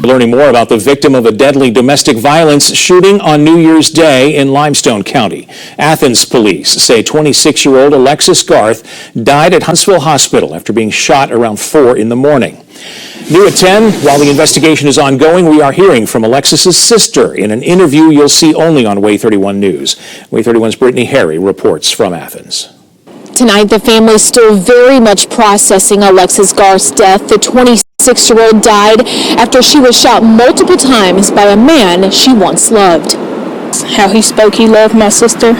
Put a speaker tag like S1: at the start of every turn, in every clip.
S1: Learning more about the victim of a deadly domestic violence shooting on New Year's Day in Limestone County. Athens police say 26-year-old Alexis Garth died at Huntsville Hospital after being shot around 4 in the morning. New at 10, while the investigation is ongoing, we are hearing from Alexis's sister in an interview you'll see only on Way 31 News. Way 31's Brittany Harry reports from Athens.
S2: Tonight, the family is still very much processing Alexis Garth's death. The 26-year-old died after she was shot multiple times by a man she once loved.
S3: How he spoke, he loved my sister.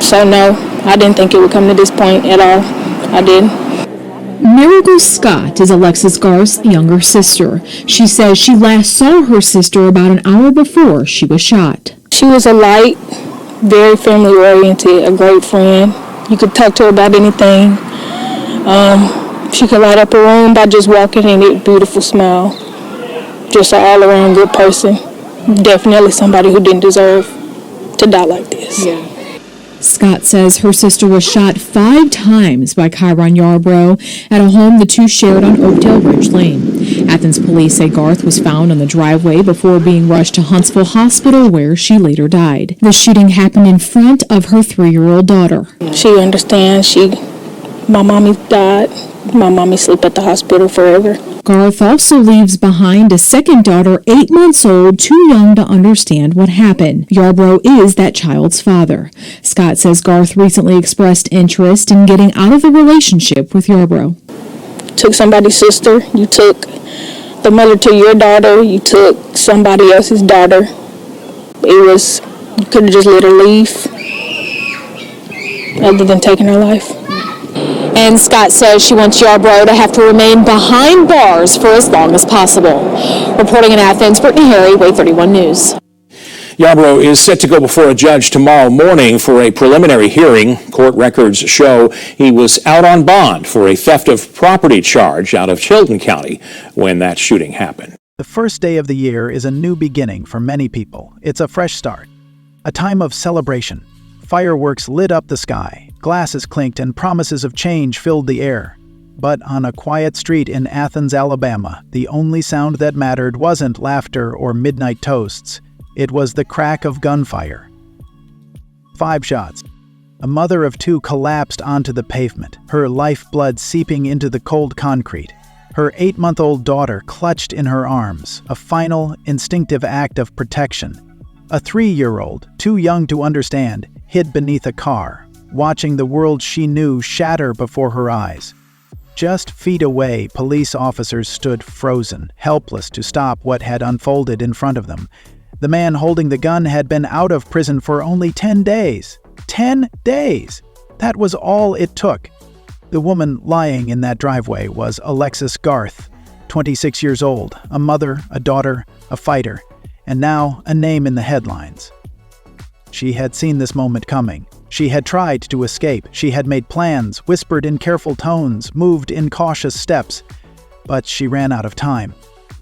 S3: So no, I didn't think it would come to this point at all. I didn't.
S4: Miracle Scott is Alexis Garth's younger sister. She says she last saw her sister about an hour before she was shot.
S3: She was a light, very family-oriented, a great friend. You could talk to her about anything. She could light up a room by just walking in it, beautiful smile. Just an all-around good person. Definitely somebody who didn't deserve to die like this.
S4: Yeah. Scott says her sister was shot 5 times by Kyron Yarbrough at a home the two shared on Oakdale Ridge Lane. Athens police say Garth was found on the driveway before being rushed to Huntsville Hospital, where she later died. The shooting happened in front of her 3-year-old daughter.
S3: She understands. My mommy died. My mommy sleep at the hospital forever.
S4: Garth also leaves behind a second daughter, 8 months old, too young to understand what happened. Yarbrough is that child's father. Scott says Garth recently expressed interest in getting out of the relationship with Yarbrough.
S3: Took somebody's sister, you took the mother to your daughter, you took somebody else's daughter. You could have just let her leave, other than taking her life.
S2: And Scott says she wants Yarbrough to have to remain behind bars for as long as possible. Reporting in Athens, Brittany Harry, Way 31 News.
S1: Yarbrough is set to go before a judge tomorrow morning for a preliminary hearing. Court records show he was out on bond for a theft of property charge out of Chilton County when that shooting happened.
S5: The first day of the year is a new beginning for many people. It's a fresh start, a time of celebration. Fireworks lit up the sky, glasses clinked, and promises of change filled the air. But on a quiet street in Athens, Alabama, the only sound that mattered wasn't laughter or midnight toasts. It was the crack of gunfire. 5 shots. A mother of 2 collapsed onto the pavement, her lifeblood seeping into the cold concrete. Her 8-month-old daughter clutched in her arms, a final, instinctive act of protection. A 3-year-old, too young to understand, hid beneath a car, watching the world she knew shatter before her eyes. Just feet away, police officers stood frozen, helpless to stop what had unfolded in front of them. The man holding the gun had been out of prison for only 10 days. 10 days! That was all it took. The woman lying in that driveway was Alexis Garth, 26 years old, a mother, a daughter, a fighter, and now a name in the headlines. She had seen this moment coming. She had tried to escape. She had made plans, whispered in careful tones, moved in cautious steps. But she ran out of time.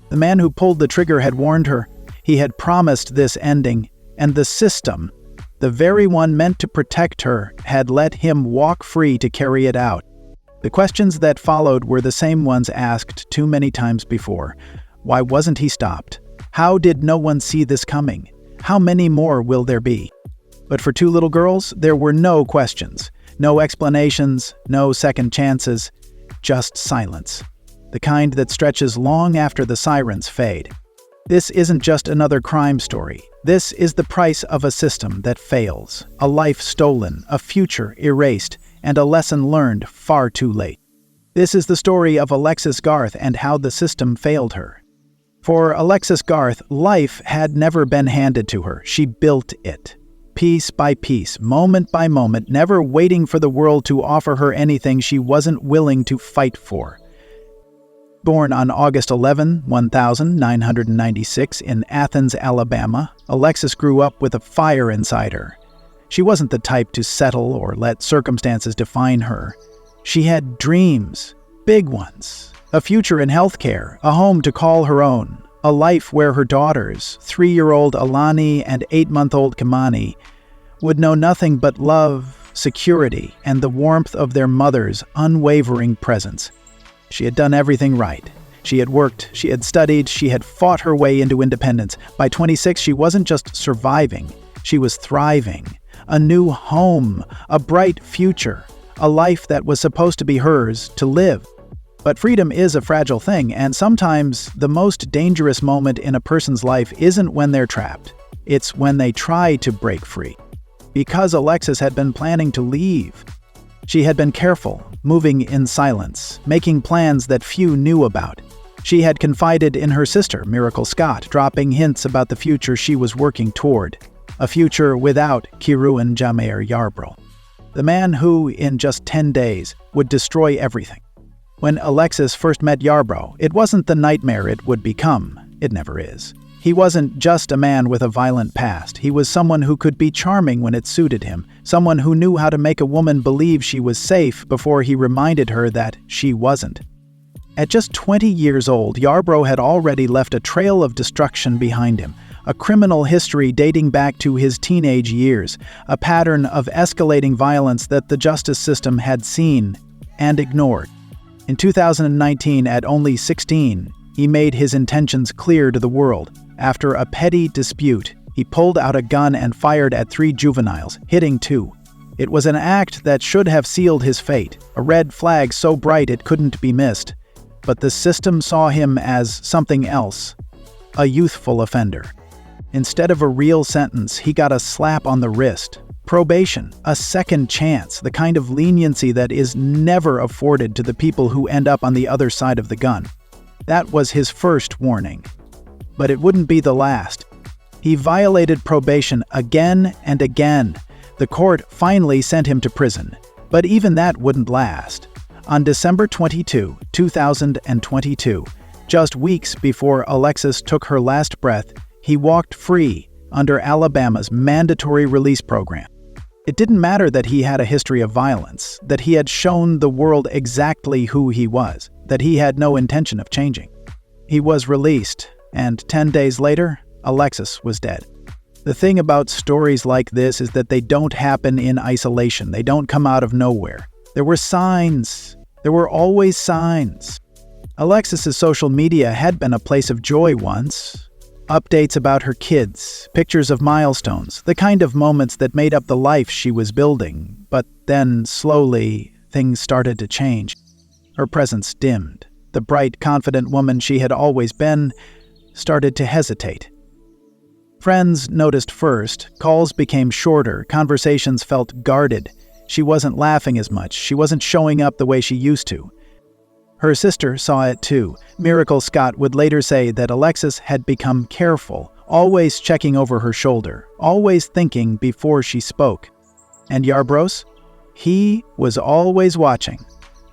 S5: The man who pulled the trigger had warned her. He had promised this ending, and the system, the very one meant to protect her, had let him walk free to carry it out. The questions that followed were the same ones asked too many times before. Why wasn't he stopped? How did no one see this coming? How many more will there be? But for 2 little girls, there were no questions, no explanations, no second chances, just silence. The kind that stretches long after the sirens fade. This isn't just another crime story. This is the price of a system that fails, a life stolen, a future erased, and a lesson learned far too late. This is the story of Alexis Garth and how the system failed her. For Alexis Garth, life had never been handed to her. She built it. Piece by piece, moment by moment, never waiting for the world to offer her anything she wasn't willing to fight for. Born on August 11, 1996 in Athens, Alabama, Alexis grew up with a fire inside her. She wasn't the type to settle or let circumstances define her. She had dreams, big ones, a future in healthcare, a home to call her own, a life where her daughters, 3-year-old Alani and 8-month-old Kamani, would know nothing but love, security, and the warmth of their mother's unwavering presence. She had done everything right. She had worked, she had studied, she had fought her way into independence. By 26, she wasn't just surviving, she was thriving. A new home, a bright future, a life that was supposed to be hers to live. But freedom is a fragile thing, and sometimes the most dangerous moment in a person's life isn't when they're trapped. It's when they try to break free. Because Alexis had been planning to leave. She had been careful, moving in silence, making plans that few knew about. She had confided in her sister, Miracle Scott, dropping hints about the future she was working toward. A future without Kirun Jameer Yarbrough, the man who, in just 10 days, would destroy everything. When Alexis first met Yarbrough, it wasn't the nightmare it would become. It never is. He wasn't just a man with a violent past. He was someone who could be charming when it suited him, someone who knew how to make a woman believe she was safe before he reminded her that she wasn't. At just 20 years old, Yarbrough had already left a trail of destruction behind him, a criminal history dating back to his teenage years, a pattern of escalating violence that the justice system had seen and ignored. In 2019, at only 16, he made his intentions clear to the world. After a petty dispute, he pulled out a gun and fired at 3 juveniles, hitting 2. It was an act that should have sealed his fate, a red flag so bright it couldn't be missed. But the system saw him as something else, a youthful offender. Instead of a real sentence, he got a slap on the wrist. Probation, a second chance, the kind of leniency that is never afforded to the people who end up on the other side of the gun. That was his first warning. But it wouldn't be the last. He violated probation again and again. The court finally sent him to prison, but even that wouldn't last. On December 22, 2022, just weeks before Alexis took her last breath, he walked free under Alabama's mandatory release program. It didn't matter that he had a history of violence, that he had shown the world exactly who he was, that he had no intention of changing. He was released, and 10 days later, Alexis was dead. The thing about stories like this is that they don't happen in isolation. They don't come out of nowhere. There were signs. There were always signs. Alexis's social media had been a place of joy once. Updates about her kids, pictures of milestones, the kind of moments that made up the life she was building. But then, slowly, things started to change. Her presence dimmed. The bright, confident woman she had always been started to hesitate. Friends noticed first, calls became shorter, conversations felt guarded. She wasn't laughing as much, she wasn't showing up the way she used to. Her sister saw it too. Miracle Scott would later say that Alexis had become careful, always checking over her shoulder, always thinking before she spoke. And Yarbrough? He was always watching,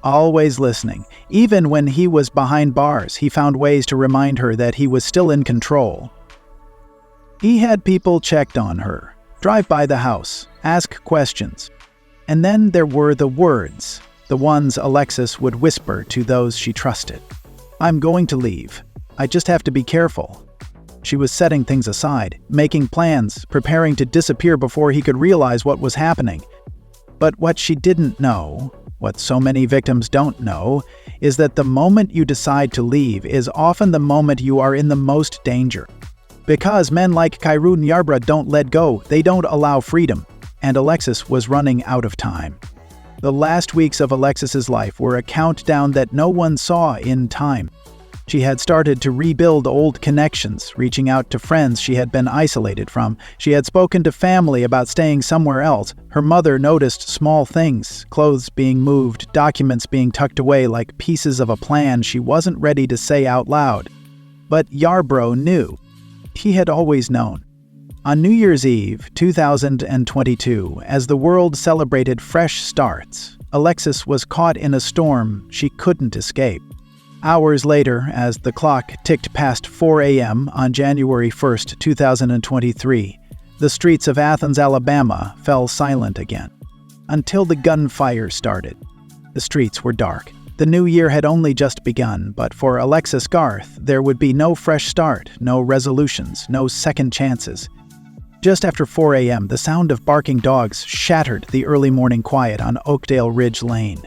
S5: always listening. Even when he was behind bars, he found ways to remind her that he was still in control. He had people checked on her, drive by the house, ask questions. And then there were the words, the ones Alexis would whisper to those she trusted. "I'm going to leave. I just have to be careful." She was setting things aside, making plans, preparing to disappear before he could realize what was happening. But what she didn't know, what so many victims don't know, is that the moment you decide to leave is often the moment you are in the most danger. Because men like Kirun Yarbrough don't let go, they don't allow freedom, and Alexis was running out of time. The last weeks of Alexis's life were a countdown that no one saw in time. She had started to rebuild old connections, reaching out to friends she had been isolated from. She had spoken to family about staying somewhere else. Her mother noticed small things, clothes being moved, documents being tucked away like pieces of a plan she wasn't ready to say out loud. But Yarbrough knew. He had always known. On New Year's Eve, 2022, as the world celebrated fresh starts, Alexis was caught in a storm she couldn't escape. Hours later, as the clock ticked past 4 a.m. on January 1st, 2023, the streets of Athens, Alabama fell silent again. Until the gunfire started. The streets were dark. The new year had only just begun, but for Alexis Garth, there would be no fresh start, no resolutions, no second chances. Just after 4 a.m., the sound of barking dogs shattered the early morning quiet on Oakdale Ridge Lane.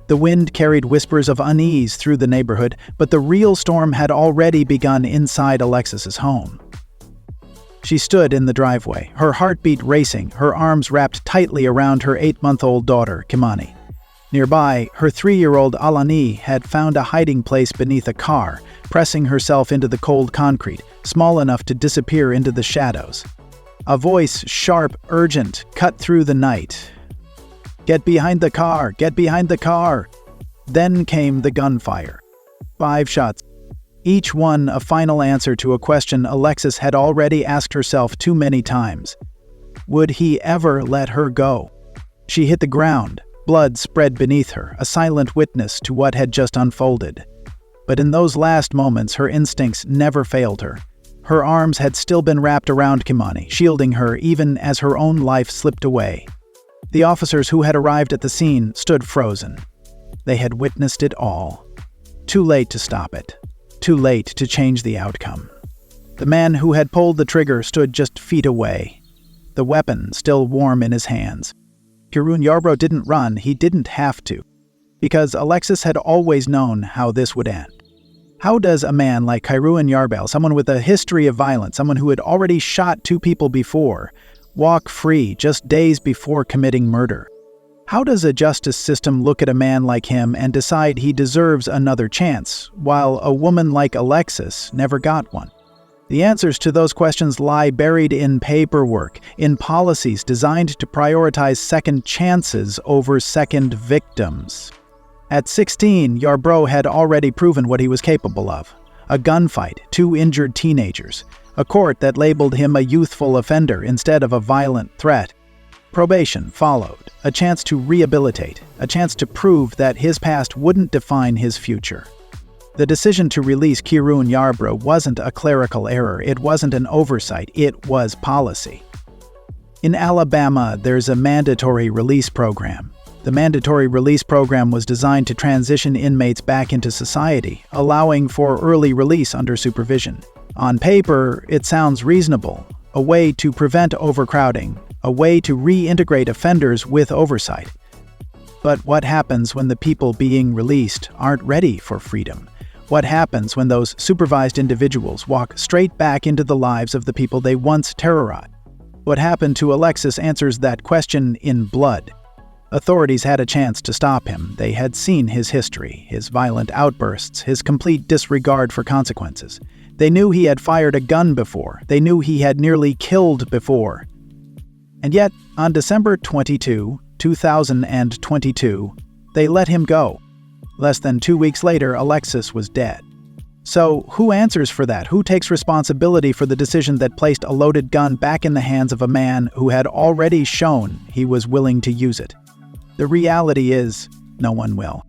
S5: The wind carried whispers of unease through the neighborhood, but the real storm had already begun inside Alexis's home. She stood in the driveway, her heartbeat racing, her arms wrapped tightly around her 8-month-old daughter, Kimani. Nearby, her 3-year-old Alani had found a hiding place beneath a car, pressing herself into the cold concrete, small enough to disappear into the shadows. A voice, sharp, urgent, cut through the night. "Get behind the car! Get behind the car!" Then came the gunfire. 5 shots. Each one a final answer to a question Alexis had already asked herself too many times. Would he ever let her go? She hit the ground. Blood spread beneath her, a silent witness to what had just unfolded. But in those last moments, her instincts never failed her. Her arms had still been wrapped around Kimani, shielding her even as her own life slipped away. The officers who had arrived at the scene stood frozen. They had witnessed it all. Too late to stop it. Too late to change the outcome. The man who had pulled the trigger stood just feet away, the weapon still warm in his hands. Karun Yarbrough didn't run, he didn't have to, because Alexis had always known how this would end. How does a man like Karun Yarbrough, someone with a history of violence, someone who had already shot 2 people before, walk free just days before committing murder? How does a justice system look at a man like him and decide he deserves another chance, while a woman like Alexis never got one? The answers to those questions lie buried in paperwork, in policies designed to prioritize second chances over second victims. At 16, Yarbrough had already proven what he was capable of. A gunfight, 2 injured teenagers, a court that labeled him a youthful offender instead of a violent threat. Probation followed, a chance to rehabilitate, a chance to prove that his past wouldn't define his future. The decision to release Karun Yarbrough wasn't a clerical error, it wasn't an oversight, it was policy. In Alabama, there's a mandatory release program. The mandatory release program was designed to transition inmates back into society, allowing for early release under supervision. On paper, it sounds reasonable, a way to prevent overcrowding, a way to reintegrate offenders with oversight. But what happens when the people being released aren't ready for freedom? What happens when those supervised individuals walk straight back into the lives of the people they once terrorized? What happened to Alexis answers that question in blood. Authorities had a chance to stop him. They had seen his history, his violent outbursts, his complete disregard for consequences. They knew he had fired a gun before. They knew he had nearly killed before. And yet, on December 22, 2022, they let him go. Less than 2 weeks later, Alexis was dead. So, who answers for that? Who takes responsibility for the decision that placed a loaded gun back in the hands of a man who had already shown he was willing to use it? The reality is, no one will.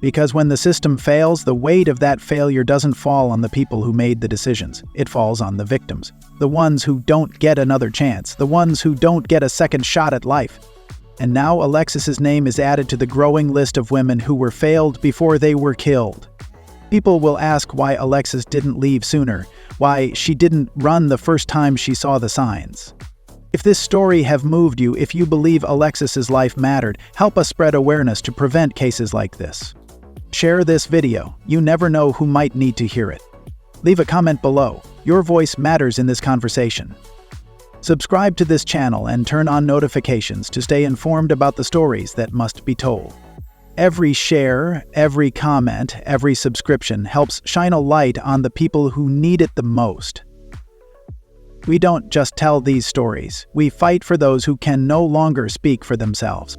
S5: Because when the system fails, the weight of that failure doesn't fall on the people who made the decisions. It falls on the victims. The ones who don't get another chance. The ones who don't get a second shot at life. And now Alexis's name is added to the growing list of women who were failed before they were killed. People will ask why Alexis didn't leave sooner, why she didn't run the first time she saw the signs. If this story have moved you, if you believe Alexis's life mattered, help us spread awareness to prevent cases like this. Share this video. You never know who might need to hear it. Leave a comment below. Your voice matters in this conversation. Subscribe to this channel and turn on notifications to stay informed about the stories that must be told. Every share, every comment, every subscription helps shine a light on the people who need it the most. We don't just tell these stories, we fight for those who can no longer speak for themselves.